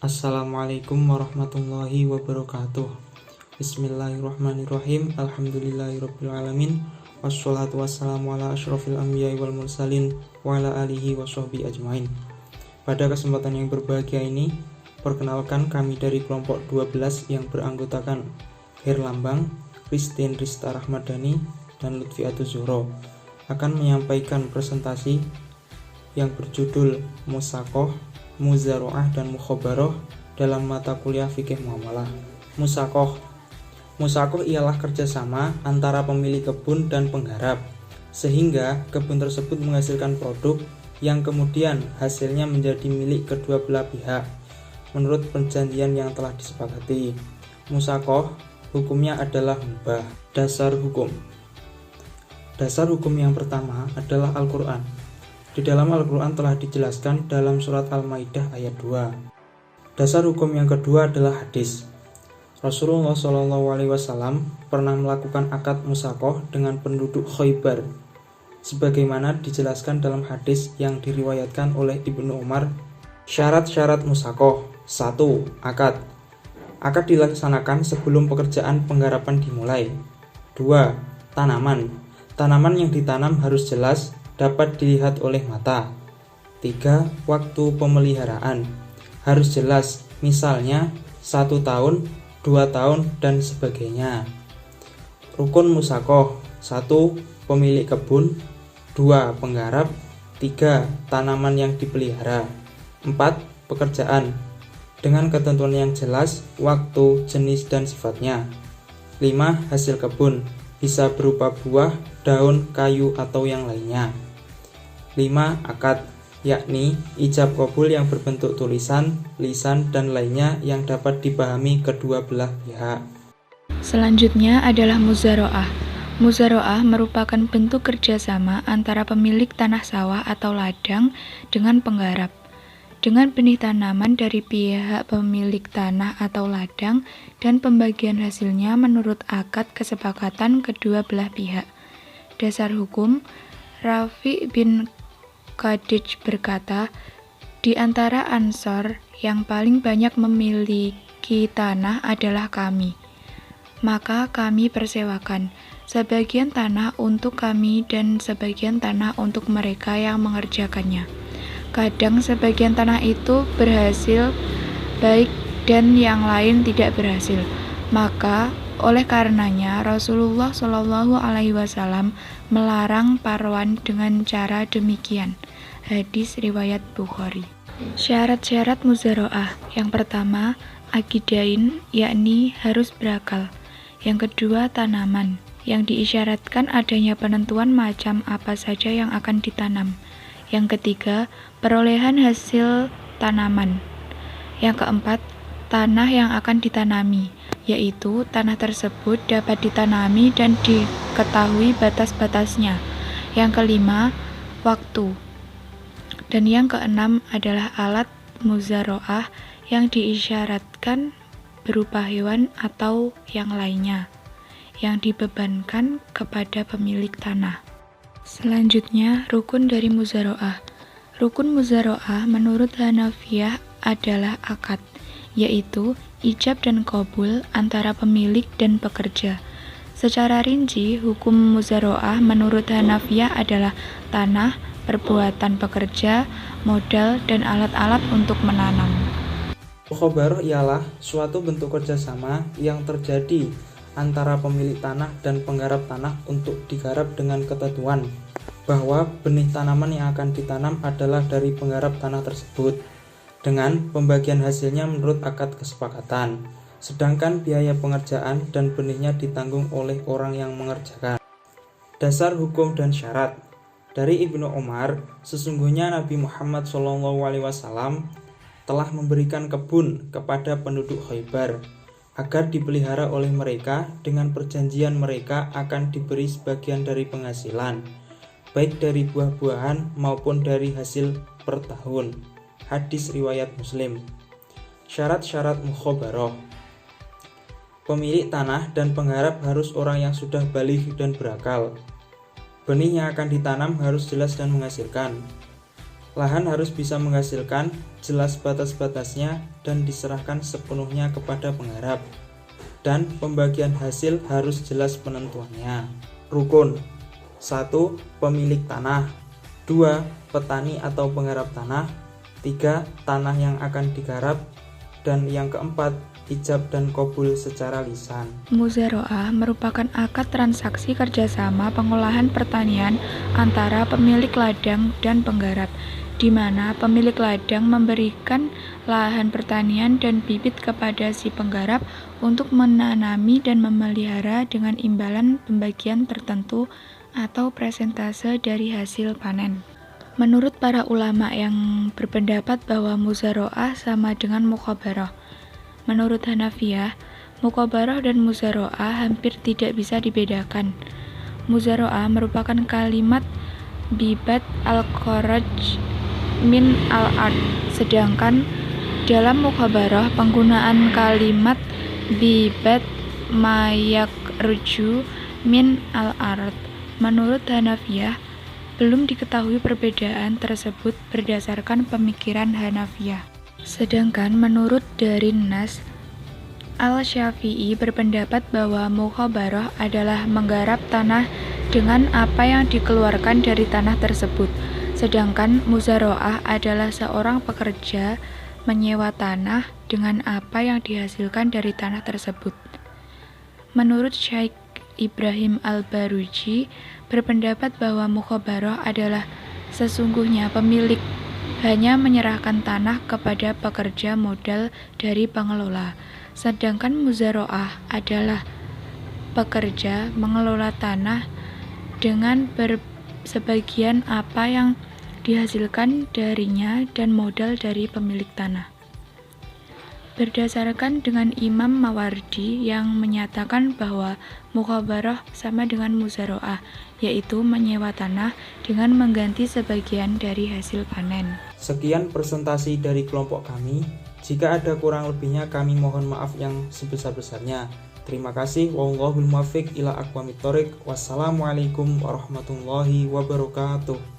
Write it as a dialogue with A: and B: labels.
A: Assalamualaikum warahmatullahi wabarakatuh. Bismillahirrahmanirrahim. Alhamdulillahirrabbilalamin. Wassalatu wassalamu ala asyrafil anbiya'i wal mursalin wa ala alihi wa sahbihi ajmain. Pada kesempatan yang berbahagia ini, perkenalkan kami dari kelompok 12 yang beranggotakan Herlambang, Christine Rista Rahmadani, dan Lutfi Zuhro akan menyampaikan presentasi yang berjudul Musakoh, Muzaroah, dan Mukhobaroh dalam mata kuliah fikih muamalah. Musakoh ialah kerjasama antara pemilik kebun dan penggarap, sehingga kebun tersebut menghasilkan produk yang kemudian hasilnya menjadi milik kedua belah pihak menurut perjanjian yang telah disepakati. Musakoh hukumnya adalah mubah. Dasar hukum yang pertama adalah Al-Quran. Di dalam Al-Quran telah dijelaskan dalam surat Al-Maidah ayat 2. Dasar hukum yang kedua adalah hadis. Rasulullah SAW pernah melakukan akad musakoh dengan penduduk Khaybar, sebagaimana dijelaskan dalam hadis yang diriwayatkan oleh Ibnu Umar. Syarat-syarat musakoh. 1. Akad. Akad dilaksanakan sebelum pekerjaan penggarapan dimulai. 2. Tanaman. Tanaman yang ditanam harus jelas dapat dilihat oleh mata. 3. Waktu pemeliharaan harus jelas, misalnya 1 tahun, 2 tahun, dan sebagainya. Rukun musakoh. 1. Pemilik kebun. 2. Penggarap. 3. Tanaman yang dipelihara. 4. Pekerjaan dengan ketentuan yang jelas, waktu, jenis, dan sifatnya. 5. Hasil kebun bisa berupa buah, daun, kayu, atau yang lainnya. 5. Akad, yakni ijab kabul yang berbentuk tulisan, lisan, dan lainnya yang dapat dipahami kedua belah pihak.
B: Selanjutnya adalah muzaroah. Muzaroah merupakan bentuk kerjasama antara pemilik tanah sawah atau ladang dengan penggarap, dengan benih tanaman dari pihak pemilik tanah atau ladang dan pembagian hasilnya menurut akad kesepakatan kedua belah pihak. Dasar hukum, Rafi bin Khadij berkata, di antara Ansor yang paling banyak memiliki tanah adalah kami. Maka kami persewakan sebagian tanah untuk kami dan sebagian tanah untuk mereka yang mengerjakannya. Kadang sebagian tanah itu berhasil baik dan yang lain tidak berhasil. Maka oleh karenanya Rasulullah SAW melarang parwan dengan cara demikian. Hadis riwayat Bukhari. Syarat-syarat muzaroah. Yang pertama, akidain, yakni harus berakal. Yang kedua, tanaman, yang diisyaratkan adanya penentuan macam apa saja yang akan ditanam. Yang ketiga, perolehan hasil tanaman. Yang keempat, tanah yang akan ditanami, yaitu tanah tersebut dapat ditanami dan diketahui batas-batasnya. Yang kelima, waktu. Dan yang keenam adalah alat muzaroah yang diisyaratkan berupa hewan atau yang lainnya yang dibebankan kepada pemilik tanah. Selanjutnya, rukun dari muzaroah. Rukun muzaroah menurut Hanafiyah adalah akad, yaitu ijab dan qabul antara pemilik dan pekerja. Secara rinci, hukum muzaroah menurut Hanafiyah adalah tanah, perbuatan pekerja, modal, dan alat-alat untuk menanam.
A: Mukhobaroh ialah suatu bentuk kerjasama yang terjadi antara pemilik tanah dan penggarap tanah untuk digarap dengan ketentuan bahwa benih tanaman yang akan ditanam adalah dari penggarap tanah tersebut, dengan pembagian hasilnya menurut akad kesepakatan, sedangkan biaya pengerjaan dan benihnya ditanggung oleh orang yang mengerjakan. Dasar hukum dan syarat. Dari Ibnu Umar, sesungguhnya Nabi Muhammad SAW telah memberikan kebun kepada penduduk Khaybar agar dipelihara oleh mereka dengan perjanjian mereka akan diberi sebagian dari penghasilan, baik dari buah-buahan maupun dari hasil per tahun. Hadis riwayat Muslim. Syarat-syarat mukhobaroh. Pemilik tanah dan penggarap harus orang yang sudah baligh dan berakal. Benih yang akan ditanam harus jelas dan menghasilkan. Lahan harus bisa menghasilkan, jelas batas-batasnya, dan diserahkan sepenuhnya kepada penggarap. Dan pembagian hasil harus jelas penentuannya. Rukun 1. Pemilik tanah. 2. Petani atau penggarap tanah. 3. Tanah yang akan digarap. Dan yang keempat, ijab dan qabul secara lisan.
B: Muzaroah merupakan akad transaksi kerjasama pengolahan pertanian antara pemilik ladang dan penggarap, di mana pemilik ladang memberikan lahan pertanian dan bibit kepada si penggarap untuk menanami dan memelihara dengan imbalan pembagian tertentu atau persentase dari hasil panen. Menurut para ulama yang berpendapat bahwa muzaroah sama dengan mukhabarah, menurut Hanafiyah, mukhabarah dan muzaroah hampir tidak bisa dibedakan. Muzaroah merupakan kalimat bibat al-kharaj min al-ard, sedangkan dalam mukhabarah penggunaan kalimat bibat mayakruju min al-ard. Menurut Hanafiyah, belum diketahui perbedaan tersebut berdasarkan pemikiran Hanafiyah. Sedangkan menurut Darin Nas, Al-Syafi'i berpendapat bahwa mukhabarah adalah menggarap tanah dengan apa yang dikeluarkan dari tanah tersebut. Sedangkan muzaroah adalah seorang pekerja menyewa tanah dengan apa yang dihasilkan dari tanah tersebut. Menurut Syekh Ibrahim Al-Baruji berpendapat bahwa mukhabarah adalah sesungguhnya pemilik hanya menyerahkan tanah kepada pekerja modal dari pengelola, sedangkan muzaroah adalah pekerja mengelola tanah dengan sebagian apa yang dihasilkan darinya dan modal dari pemilik tanah. Berdasarkan dengan Imam Mawardi yang menyatakan bahwa mukhabarah sama dengan muzaroah, yaitu menyewa tanah dengan mengganti sebagian dari hasil panen.
A: Sekian presentasi dari kelompok kami. Jika ada kurang lebihnya kami mohon maaf yang sebesar-besarnya. Terima kasih. Wallahul muwaffiq ila aqwamit thoriq. Wassalamualaikum warahmatullahi wabarakatuh.